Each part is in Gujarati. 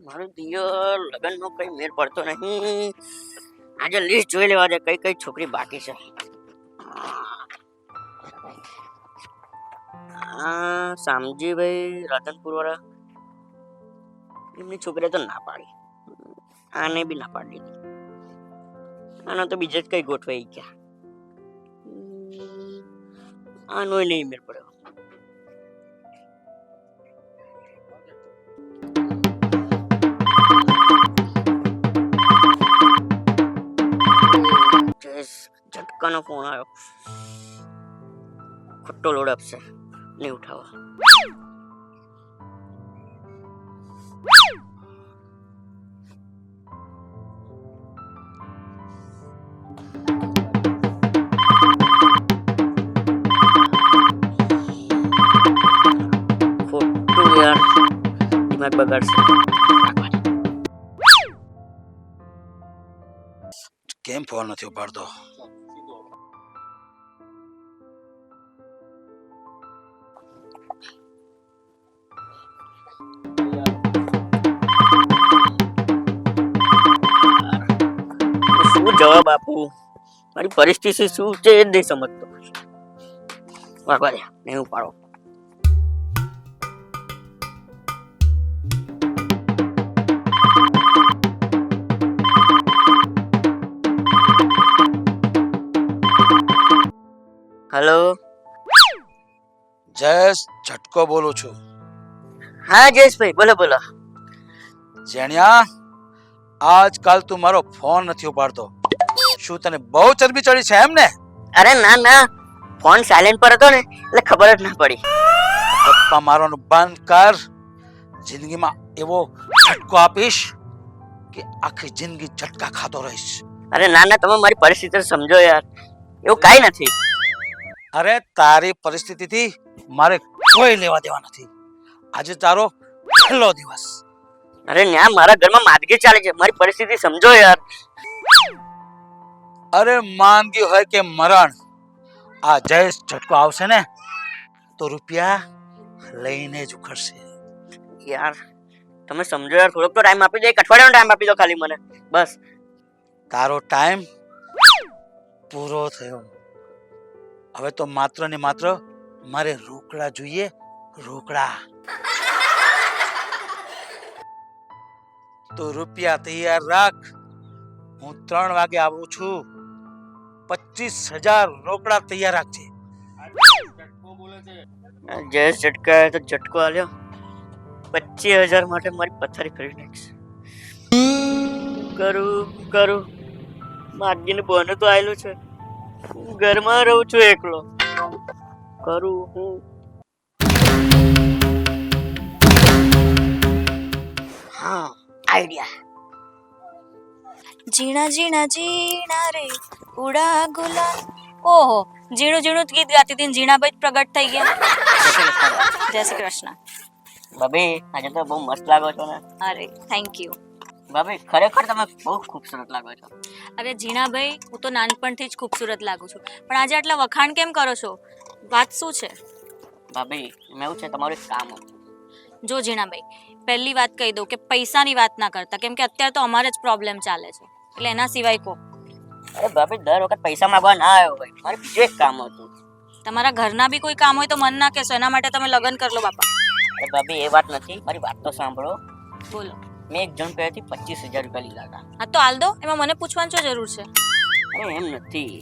મારું દિયર લગનનો કઈ મેળ પડતો નહીં. આજે લિસ્ટ જોઈ લેવા દે કઈ કઈ છોકરી બાકી છે. શામજીભાઈ રાધનપુર વાળા, એમની છોકરીએ તો ના પાડી, આને બી ના પાડી દીધી. આનો તો બીજે જ કઈ ગોઠવાઈ ગયા. આનો નહીં મેળ પડ્યો. ઝટકાનો ફોન આવ્યો. ખોટો લોડ આપશે, નહીં ઉઠાવો. ખોટું યાર, દિમાગ બગાડશે. કેમ ફોન નથી ઉપાડતો? શું જવાબ આપું? મારી પરિસ્થિતિ શું છે એ જ નહીં સમજતો. વાગવા દે, નહીં ઉપાડો. હેલો, જયેશ ઝટકો બોલું છું. હા જયેશભાઈ, બોલો બોલો. જેણ્યા, આજકાલ તું મારો ફોન નથી ઉપાડતો. શું તને બહુ ચરબી ચડી છે એમ ને? અરે ના ના, ફોન સાયલેન્ટ પર હતો ને એટલે ખબર જ ના પડી. ગપ્પા મારવાનું બંધ કર. જિંદગીમાં એવો ઝટકો આપીશ કે આખી જિંદગી ઝટકા ખાતો રહીશ. અરે ના ના, તમે મારી પરિસ્થિતિ સમજો યાર, એવું કાંઈ નથી. અરે તારી પરિસ્થિતિથી મારે કોઈ લેવા દેવા નથી. આજે તારો છેલ્લો દિવસ. અરે ન્યા મારા ઘરમાં માંદગી ચાલે છે, મારી પરિસ્થિતિ સમજો યાર. અરે માંદગી હોય કે મરણ, આ જયેશ ઝટકો આવશે ને તો રૂપિયા લઈને જ ઉખડશે. યાર તમે સમજો યાર, થોડોક તો ટાઈમ આપી દો. એક અઠવાડિયાનો ટાઈમ આપી દો ખાલી મને, બસ. તારો ટાઈમ પૂરો થયો. હવે તો માત્ર ને માત્ર મારે રોકડા જોઈએ, રોકડા. તો રૂપિયા તૈયાર રાખ. હું 3 વાગે આવું છું. 25,000 રોકડા તૈયાર રાખજે. જયેશ ઝટકા તો ઝટકો આલ્યો. 25,000 માટે મારી પથારી ફેરવી નાખશે. કરું માર્ગીને બોને તો આવેલું છે, ઘરમાં રહું છું એકલો. કરું હું. હા, આઈડિયા. ઝીણા ઝીણા ઝીણા રે ઉડા ગુલાબ. ઓહો, ઝીણું ઝીણું ગીત ગાતી હતી, ઝીણાભાઈ પ્રગટ થઈ ગયા. જય શ્રી કૃષ્ણ. ભાભી આજે તો બહુ મસ્ત લાગો છો ને. અરે થેન્ક યુ ભાભી, ખરેખર તમે બહુ ખૂબસૂરત લાગો છો. અરે ઝીણાભાઈ, હું તો નાનપણથી જ ખૂબસૂરત લાગુ છું, પણ આજે આટલા વખાણ કેમ કરો છો? વાત શું છે? ભાભી એમાં એવું છે, તમારું એક કામ હતું. જો ઝીણાભાઈ, પહેલી વાત કહી દઉં કે પૈસાની વાત ના કરતા, કેમ કે અત્યારે તો અમારે જ પ્રોબ્લેમ ચાલે છે, એટલે એના સિવાય કહો. અરે ભાભી, દર વખત પૈસા માંગવા ના આવ્યો ભાઈ, મારે બીજું એક કામ હતું. તમારા ઘરના બી કોઈ કામ હોય તો મન ના કહેશો, એના માટે તમે લગ્ન કરી લો બાપા. અરે ભાભી, એ વાત નથી, મારી વાત તો સાંભળો. બોલો. મેં એક જણ પહેલેથી 25,000 રૂપિયા લીધા હતા. હા તો હાલ દો, એમાં મને પૂછવાની શું જરૂર છે? અરે એમ નથી,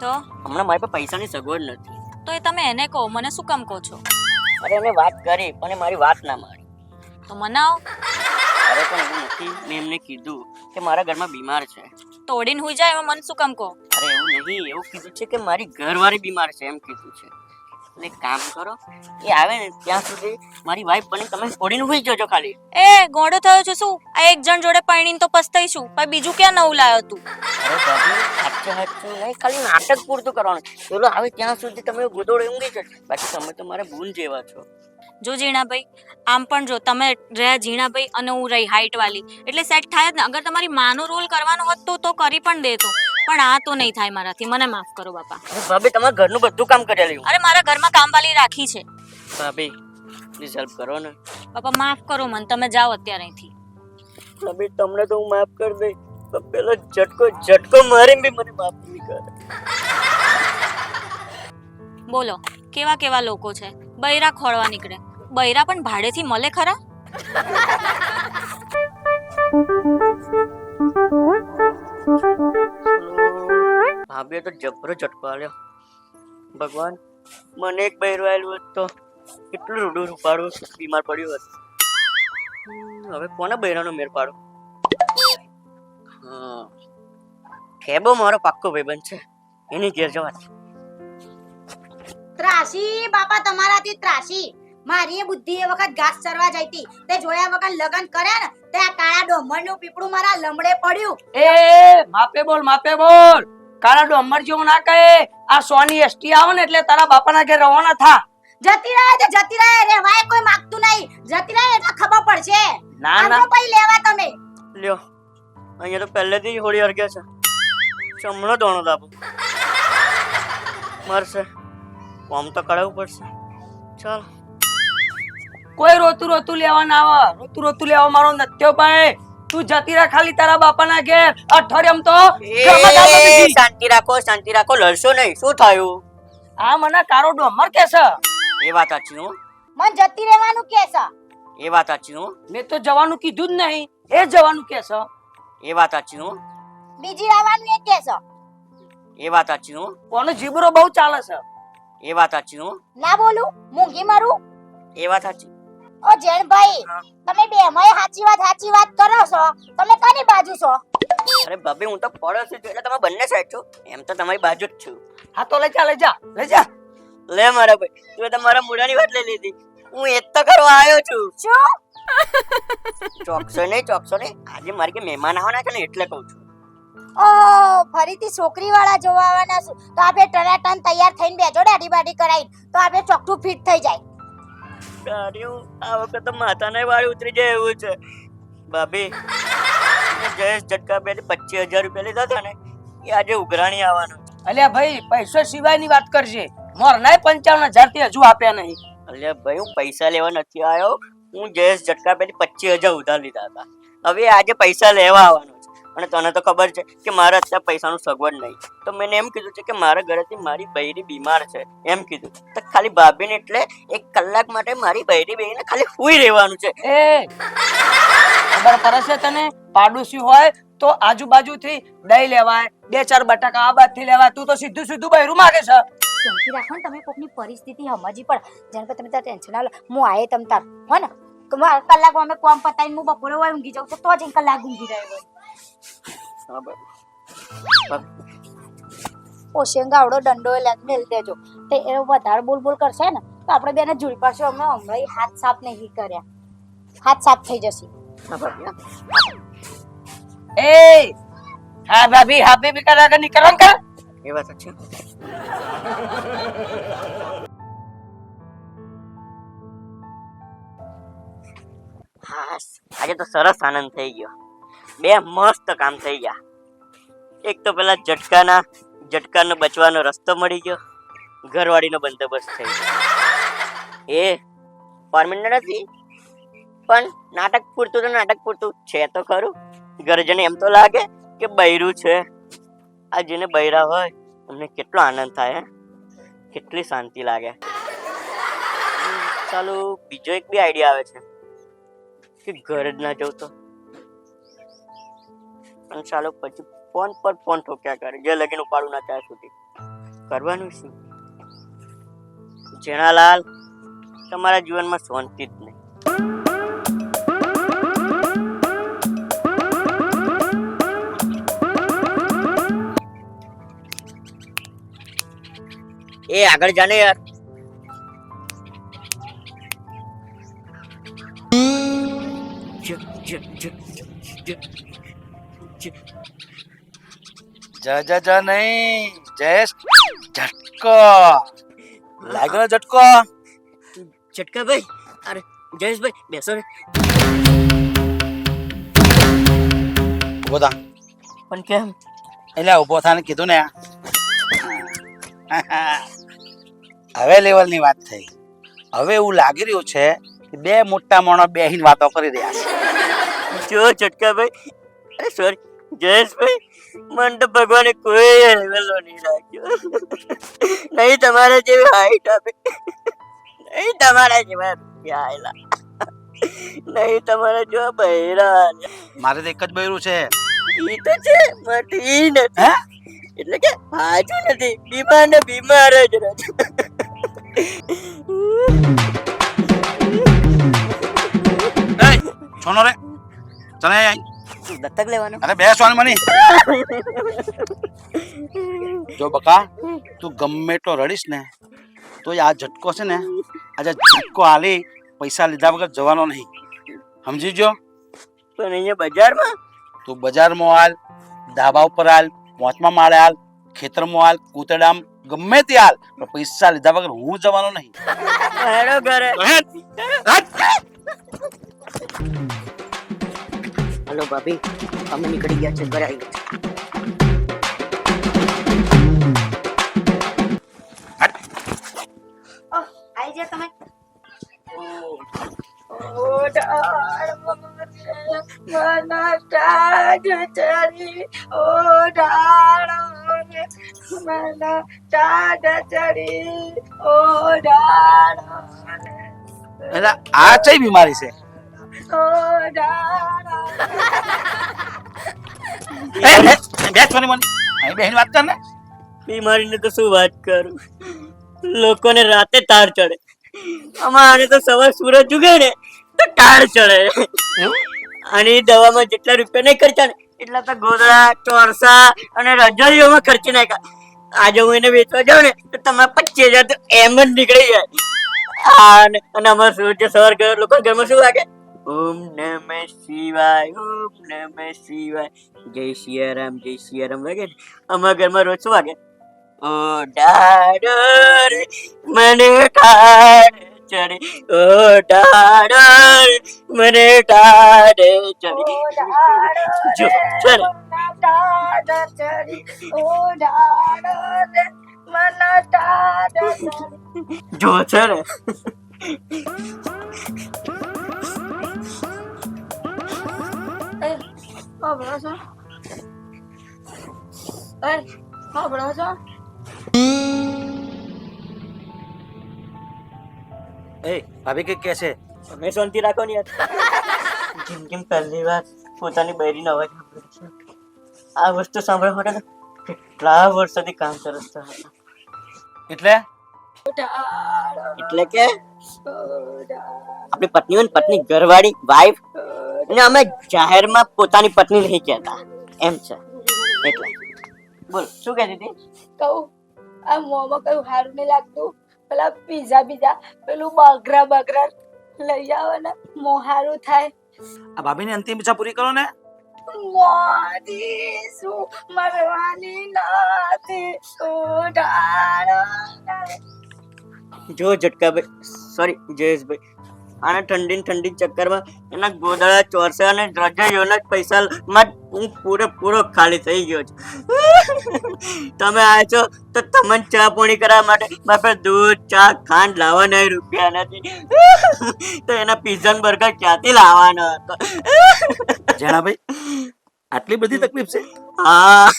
તો હમણાં મારી પાસે પૈસાની સગવડ નથી. તો એ તમે એને કહો, મને શું કામ કહો છો? અરે એને વાત કરી પણ એ મારી વાત ના માની. તો મનાવો. અરે પણ એવું નથી, મેં એમને કીધું કે મારા ઘરમાં બીમાર છે. તોડીને હુઈ જાય, એમાં મને શું કામ કહો? અરે એવું નહીં, એવું કીધું છે કે મારી ઘરવાળી બીમાર છે એમ કીધું છે. એટલે એક કામ કરો, એ આવે ને ત્યાં સુધી મારી વાઈફ બની તમે છોડીને હુઈ જજો ખાલી. એ ગોડો થયો છે શું? આ એક જણ જોડે પરણીને તો પસ્તાઈશું, પણ બીજું ક્યાં નવું લાયો તું? અરે બાબુ, સાચું નહીં, ખાલી નાટક પૂરતું કરવાનું. પેલો આવે ત્યાં સુધી તમે ગોદોડે ઊંઘી જજો, બાકી તમે તો મારા બૂન જેવા છો. જો ઝીણાભાઈ, આમ પણ જો તમે રહ્યા ઝીણાભાઈ અને હું રહી હાઈટ વાળી, એટલે સેટ થાય જ ને. અગર તમારી માનો રોલ કરવાનો હોત તો કરી પણ દેતો, પણ આ તો નહીં થાય મારાથી, મને માફ કરો બાપા. ભાભી તમારા ઘરનું બધું કામ કરેલું. અરે મારા ઘરમાં કામવાળી રાખી છે. ભાભી પ્લીઝ હેલ્પ કરો ને. બાપા માફ કરો મને, તમે જાઓ અત્યારે અહીંથી. ભાભી તમને તો હું માફ કરી દઈ, પણ પેલો ઝટકો મારીને બી મને માફ નહીં કરે. બોલો કેવા કેવા લોકો છે, બૈરા ખોળવા નીકળે. બૈરા પણ ભાડેથી મળે ખરા? ભાભીએ તો જબરો ઝટકો આલ્યો. ભગવાન, મને એક બૈરું આવેલું હોત તો કેટલું રૂડું રૂપાડું બીમાર પડ્યું હોત. હવે કોના બૈરાનો મેર પાડો? હા, ખેબો મારો પાક્કો ભાઈબંધ છે, એની ઘેર જવા. ત્રાસી બાપા તમારાથી ત્રાસી. મારી એ બુદ્ધિ એ વખત ઘાસ ચરવા જઈતી, તે જોયા વગર લગન કર્યા ને તે આ કાળા ડોમરનું પીપળું મારા લમડે પડ્યું. એ માપે બોલ. કાળા ડોમર જેવું ના કહે. આ સોની એસટી આવો ને એટલે તારા બાપાના ઘેર રવાના થા. જતી રહે રેવાય કોઈ માંગતું નહીં. જતી રહે એટલે ખબર પડશે. ના આનો પછી લેવા તમે. લ્યો, અહીંયા તો પહેલેથી જ હોળી હરગ્યા છે. ચમણો દોણો દાબો મરશે, કોમ તો કરાવવું પડશે. ચાલ, કોઈ રોતું લેવા ના આવે. રોતું લેવા મારો નત્યો ભાઈ. તું જતી રહે ખાલી તારા બાપાના ઘેર. અઠવાડિયામ તો શાંતિ રાખો, લડશો નહીં. શું થયું? આ મને કાળો ડોમર કે છે. એ વાત સાચી હો, મન જતી રહેવાનું કે છે. એ વાત સાચી હો, મેં તો જવાનું કીધું જ નહીં. એ જવાનું કે છે. એ વાત સાચી હો, બીજી રહેવાનું એ કે છે. એ વાત સાચી હો, કોનો જીબરો બહુ ચાલે છે. એ વાત સાચી હો, ના બોલું મૂંગી મારું. એ વાત સાચી. ઓ જૈનભાઈ, તમે બે મય સાચી વાત કરો છો. તમે કોની બાજુ છો? અરે ભાભી, હું તો પડોશી છું, એટલે તમે બંને સાઈડ છો. એમ તો તમારી બાજુ જ છું. હા તો લઈ જા. લે મારા ભાઈ, તું તો મારા મુડાની વાત લઈ લીધી. હું એ તો કરવા આવ્યો છું. શું? ચોકસો નહીં. આજે મારી કે મહેમાન આવવાના છે ને એટલે કહું છું. ઓ ફરીથી છોકરી વાળા જોવા આવવાના છું તો આપણે ટનાટન તૈયાર થઈને બેજો દાઢી બાઢી કરાઈ તો આપણે ચોકઠું ફિટ થઈ જાય. ગાડીઓ આ વખત માથાને વાળી ઉતરી જાય એવું છે. ભાભી, જયેશ ઝટકા બે 25,000 રૂપિયા લીધા હતા ને, એ આજે ઉઘરાણી આવવાનું. અલ્યા ભાઈ, પૈસો સિવાયની વાત કરજે. મોરનાય 55,000 થી હજુ આપ્યા નહીં. અલ્યા ભાઈ, હું પૈસા લેવા નથી આવ્યો. હું જયેશ ઝટકા બે 25,000 ઉધાર લીધા હતા. હવે આજે પૈસા લેવા આવવાનો છે. અને તને તો ખબર છે કે મારા અત્યારે પૈસાનું સગવડ નહીં. તો મેં એમ કીધું છે કે મારા ઘરેથી મારી બૈરી બીમાર છે એમ કીધું. તો ખાલી ભાભીને એટલે 1 કલાક માટે મારી બૈરી બહેરીને ખાલી હુઈ રહેવાનું છે. એ ખબર પડે છે તને? પાડોશી હોય તો આજુબાજુથી દહીં લેવાય, 2-4 બટાકા આ બાજુથી લેવાય. તું તો સીધું બૈરું માગે છે. શાંતિ રાખો ને તમે. કોકની પરિસ્થિતિ સમજી પડે. જેને પર તમે તાર ટેન્શન ના લો. હું આયે તમ તાર હો ને કલાક અમે કોમ પતાઈને હું બપોરે હોય ઊંઘી જાઉં તો જ 1 કલાક ઊંઘી રહ્યો હોય. હા ભાઈ, ઓશેંગાવડો દંડો મેલ દેજો. તે એ વધારે બોલ કરશે ને તો આપણે બેને ઝૂલ પાડશું. અમે હમણાં હાથ સાફ નહીં કર્યા. હાથ સાફ થઈ જશે. હા ભાભી, એ હા ભાભી કરા કે નહીં કરવા કર. એ વાત છે. હા, આજે તો સરસ આનંદ થઈ ગયો. 2 મસ્ત કામ થઈ ગયા. એક તો પેલા ઝટકાનો બચવાનો રસ્તો મળી ગયો. ઘરવાળીનો બંદોબસ્ત થઈ ગયો. એ પરમિનન્ટ નથી, પણ નાટક પૂરતું છે તો ખરું. ઘરજને એમ તો લાગે કે બૈરું છે. આ જેને બૈરા હોય એમને કેટલો આનંદ થાય, કેટલી શાંતિ લાગે. ચાલો, બીજો એક બી આઈડિયા આવે છે કે ઘર જ ના જવું તો. પણ ચાલો, પછી ફોન પર ફોન ઠોક્યા કરે જે લગીન ઉપાડું ના ત્યાં સુધી. કરવાનું શું? જેણાલાલ, તમારા જીવનમાં શાંતિ જ નહીં. એ આગળ જાને યાર. જા નહીં, જયેશ ઝટકો લાગ્યો. ઝટકો ઝટકા ભાઈ, અરે જયેશભાઈ બેસો ને. ઉભો થા. પણ કેમ? એટલે ઉભો થાને કીધું ને. હવે લેવલની વાત થઈ. હવે એવું લાગી રહ્યું છે કે 2 મોટા માણસ બેહીને વાતો કરી રહ્યા છે. જો ઝટકાભાઈ, અરે સોરી જયેશભાઈ, મને તો ભગવાને કોઈ હેલ્લો નહીં રાખ્યો. નહીં તમારા જેવી હાઈટ આપે, નહીં તમારા જેવા રૂપિયા આયેલા, નહીં તમારા જેવા બહેરા. મારે તો એક જ બૈરું છે. ઈ તો છે બટ ઈ નથી, હે? એટલે કે હાજુ નથી, બીમાર ને બીમાર જ રહે. એય, છોનો રે તને અહીં. દત્તક લેવાનો? અરે બેસવાની મની. જો બકા, તું ગમે એટલો રડીશ ને તો આ ઝટકો છે ને, આજે ઝટકો હાલી પૈસા લીધા વગર જવાનો નહીં, સમજી જો. પણ અહીંયા બજારમાં તું બજારમાં હાલ, ધાબા ઉપર હાલ, મોચમાં માળે હાલ, ખેતરમાં હાલ, કૂતડામ ગમે તે હાલ, પણ પૈસા લીધા વગર હું જવાનો નહીં. હેડો ઘરે. હલો ભાભી, અમે નીકળી ગયા છે, ઘરે આવી ગયા. આઈ જા તમે. એટલે આ કઈ બીમારી છે? બેસવાની મની, અહીં બેહીને વાત કર ને. બીમારીને તો શું વાત કરું, લોકોને રાતે તાર ચડે, અમારે તો સવાર સૂરજ ઉગે ને તો તાર ચડે. અને એ દવામાં જેટલા રૂપિયા નહીં ખર્ચા ને એટલા તો ગોદડા, ચોરસા અને રજાઈઓમાં ખર્ચી નાખ્યા. આજે હું એને વેચવા જાઉં ને તો તમારે 25,000 તો એમ જ નીકળી જાય. અને અમારે સૂર્ય સવાર ગયો લોકો ઘરમાં શું વાગે? ઓમ નમઃ શિવાય, ઓમ નમઃ શિવાય, જય સિયારામ, જય સિયારામ વાગે ને અમારા ઘરમાં રોજ શું વાગે? ઓ ડાડો રે મને ટાઢ ચડી, ઓ ડાડો રે મને ટાઢ ચડી. જો છે ને, જો છે ને, એ ભાભી કે છે? તમે શાંતિ રાખો ને યાર. જેમ પહેલી વાર પોતાની બૈરીનો અવાજ સાંભળ્યો છે. આ વસ્તુ સાંભળવા માટે તો કેટલા વર્ષોથી કામ કરતા હતા. એટલે એટલે કે આપણી પત્ની હોય ને, પત્ની ઘરવાળી વાઈફ, અને અમે જાહેરમાં પોતાની પત્ની નહીં કહેતા, એમ છે. એટલે બોલ શું કહેતી હતી? કહું આ મોમાં કયું સારું નહીં લાગતું, પેલા પીઝા બીજા પેલું બગરા લઈ આવો ને મો સારું થાય. આ ભાભીની અંતિમ ઈચ્છા પૂરી કરો ને. મોદી શું મરવાની નથી જો ઝટકાભાઈ, સોરી જયેશભાઈ, આના ઠંડી ચક્કરમાં એના ગોદડા, ચોરસા અને રજાઈઓના પૈસામાં હું પૂરેપૂરો ખાલી થઈ ગયો છું. તમે આવ્યા છો તો તમને ચા પાણી કરવા માટે મારે પાસે દૂધ, ચા, ખાંડ લાવવાના રૂપિયા નથી, તો એના પિઝા બર્ગર ક્યાંથી લાવવાનો હતો? જેણાભાઈ, આટલી બધી તકલીફ છે? હા,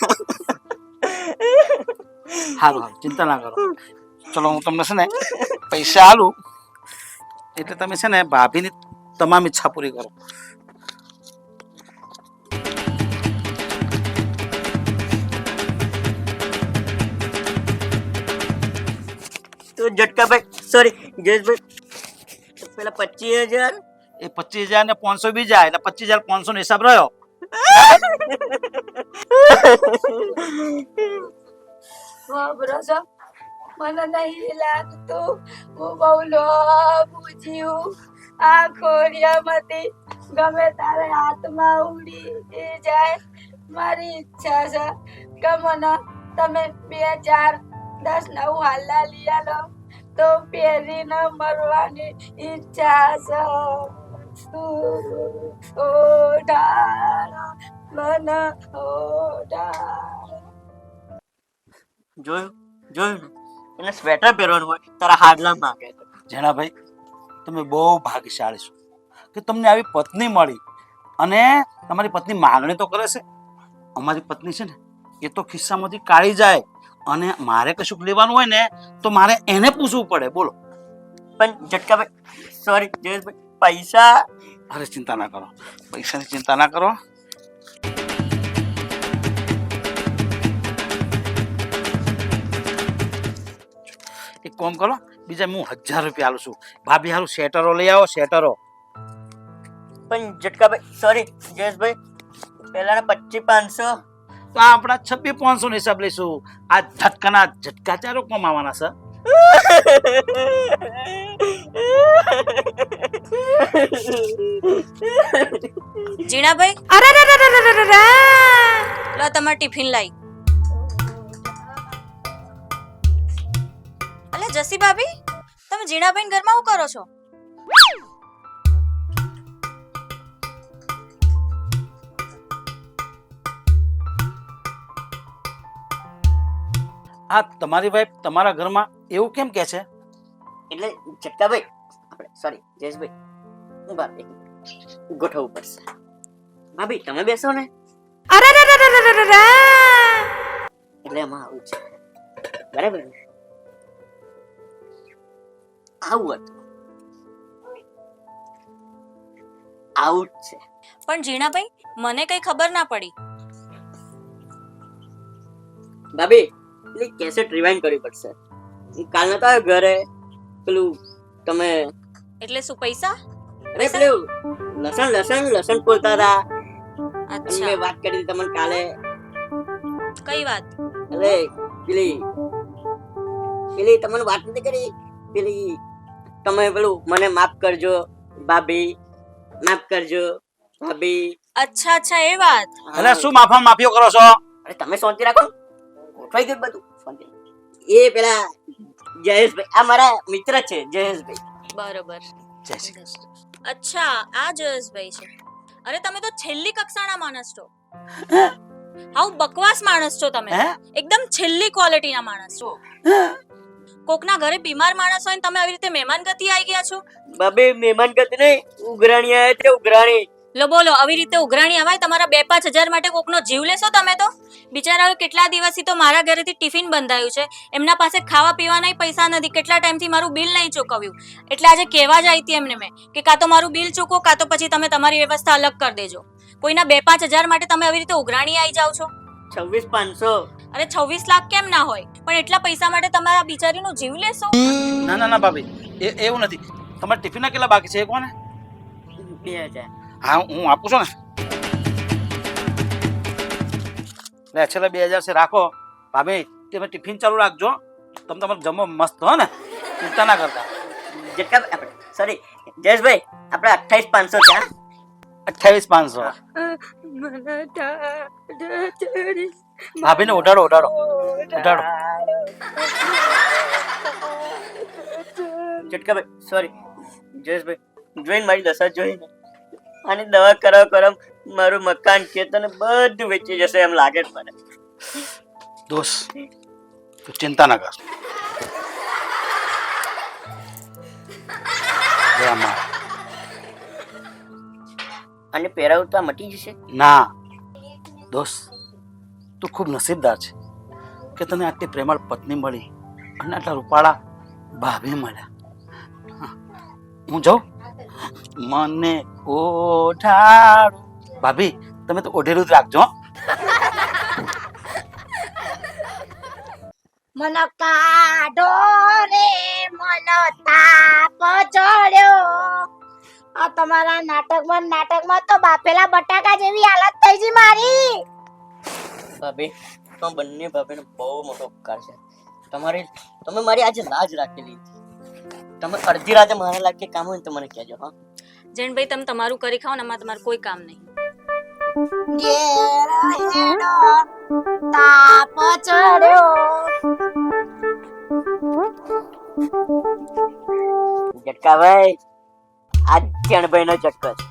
સારું, ચિંતા ના કરો. ચલો હું તમને છે ને પૈસા આલું એટલે તમે છે ને ભાભીની તમામ ઈચ્છા પૂરી કરો. તો ઝટકાભાઈ, સોરી જયેશભાઈ, પેલા 25,000 એ 25,000 ને 500 બીજા એટલે 25,500 નો હિસાબ રહ્યો. વાપરો મને નહીં લાગતું હું બહુ લોભ જીવું. આ ખોડિયામાંથી ગમે તારે હાથમાં ઉડી જાય. મારી ઈચ્છા છે કે મને તમે 2, 4, 10 9 હાલા લઈ આલો તો પહેરીને મરવાની ઈચ્છા છે. ઓઢાડો મને, ઓઢાડો. જોયું ને, એને સ્વેટર પહેરવાનું હોય તારા હાડલા માંગે છે. જેણાભાઈ, તમે બહુ ભાગ્યશાળી છો કે તમને આવી પત્ની મળી. અને તમારી પત્ની માંગણી તો કરે છે. અમારી પત્ની છે ને એ તો ખિસ્સામાંથી કાઢી જાય, અને મારે કશુંક લેવાનું હોય ને તો મારે એને પૂછવું પડે. બોલો. પણ ઝટકાભાઈ સોરી જયેશભાઈ પૈસા અરે ચિંતા ના કરો, પૈસાની ચિંતા ના કરો. એક કામ કરો, બીજા હું 1000 રૂપિયા આલું છું. ભાભી હારું શેટરો લઈ આવો, શેટરો. પણ ઝટકાભાઈ સોરી જયેશભાઈ પહેલાના 2500 તો આ આપણા 26,500 નો હિસાબ લઈશું. આ ઝટકાના ઝટકા ચારો કોમ આવવાના છે. જીણાભાઈ લો તમાર ટિફિન લાઈ. અલે જસી ભાભી તમે જીણાભાઈ ઘરમાં શું કરો છો? આ તમારી વાઈફ તમારા ઘરમાં એવું કેમ કે છે? એટલે ઝટકાભાઈ આપણે સોરી જયેશભાઈ હું ભાભી ગોઠવવું પડશે. ભાભી તમે બેસો ને. એટલે એમાં આવું છે બરાબર ને? આવું હતું આવું જ છે. પણ જીણાભાઈ મને કઈ ખબર ના પડી. ભાભી પેલી કેસેટ રિવાઇન્ડ કરવી પડશે. કાલ નતો આવ્યો ઘરે પેલું તમે એટલે શું પૈસા? અરે પેલું લસણ બોલતા હતા. અચ્છા મેં વાત કરી હતી તમને કાલે. કઈ વાત? અરે પેલી પેલી તમને વાત નથી કરી પેલી તમે પેલું મને માફ કરજો ભાભી, માફ કરજો ભાભી. અચ્છા અચ્છા એ વાત. એટલે શું માફીઓ કરો છો? અરે તમે શાંતિ રાખો, ગોઠવાઈ ગયું બધું શાંતિ. એ પેલા જયેશભાઈ આ મારા મિત્ર છે જયેશભાઈ. બરોબર. જય શ્રી કૃષ્ણ. અચ્છા આ જયેશભાઈ છે. અરે તમે તો છેલ્લી કક્ષાના માણસ છો. હાઉ બકવાસ માણસ છો તમે. હે? એકદમ છેલ્લી ક્વોલિટીના માણસ છો. કોકના ઘરે બીમાર માણસ હોય ને તમે આવી રીતે મહેમાન ગતિ આવી ગયા છો. ભાભી મહેમાન ગતિ નહીં, ઉઘરાણી આવ્યા છે ઉઘરાણી. લો બોલો આવી રીતે ઉઘરાણી આવાય? તમારા 2-5 હજાર માટે કોકનો જીવ લેશો તમે તો? બિચારાઓ કેટલા દિવસથી તો મારા ઘરેથી ટિફિન બંધાયું છે, એમના પાસે ખાવા પીવાના પૈસા નથી, કેટલા ટાઈમથી મારું બિલ નહીં ચૂકવ્યું. એટલે આજે કહેવા જ આવી હતી એમને મેં કે કાં તો મારું બિલ ચૂકવો કાં તો પછી તમે તમારી વ્યવસ્થા અલગ કરી દેજો. કોઈના 2-5 હજાર માટે તમે આવી રીતે ઉઘરાણી આવી જાઓ છો. 26,500. અરે 26 લાખ કેમ ના હોય, પણ એટલા પૈસા માટે તમારા બિચારીનો જીવ લેશો? ના ભાભી, એવું નથી. તમારે ટિફિનના કેટલા બાકી છે એ કોને? 2,000. હા હું આપું છું ને. લે છેલ્લા 2000 છે રાખો. ભાભી તમે ટિફિન ચાલુ રાખજો, તમે તમારે જમો મસ્ત હો ને, ચિંતા ના કરતા. જેટલા આપણે સોરી જયેશભાઈ આપણે 28,500 છે. 28,500. ભાભીને ઉડાડો. જેટકાભાઈ સોરી જયેશભાઈ જોઈને મારી દશા જોઈને આની દવા કરાવ મારું મકાન ખેતર ને બધું વેચી જશે એમ લાગે છે મને. દોસ્ત તું ચિંતા ના કર. અને પહેરાવું તો આ મટી જશે. ના દોસ્ત, તું ખૂબ નસીબદાર છે કે તને આટલી પ્રેમાળ પત્ની મળી અને આટલા રૂપાળા ભાભી મળ્યા. હું જાઉં? મને ઓઢાડો. ભાભી તમે તો ઓઢેલું જ રાખજો. મન કાઢો રે મન તાપ ચડ્યો. આ તમારા નાટકમાં તો બાફેલા બટાકા જેવી હાલત થઈ ગઈ મારી. ભાભી તો બંને ભાભીનો બહુ મોટો ઉપકાર છે. તમે મારી આજે લાજ રાખેલી. તમે અડધી રાતે મારા લાગે કામ હોય તો મને કહેજો. હા જૈનભાઈ તમે તમારું કરી ખાઓ ને એમાં તમારું કોઈ કામ નહીં. ઘેર હેડો તાપ ચડ્યો. જટકાભાઈ આ જણભાઈ નો ચક્કર છે.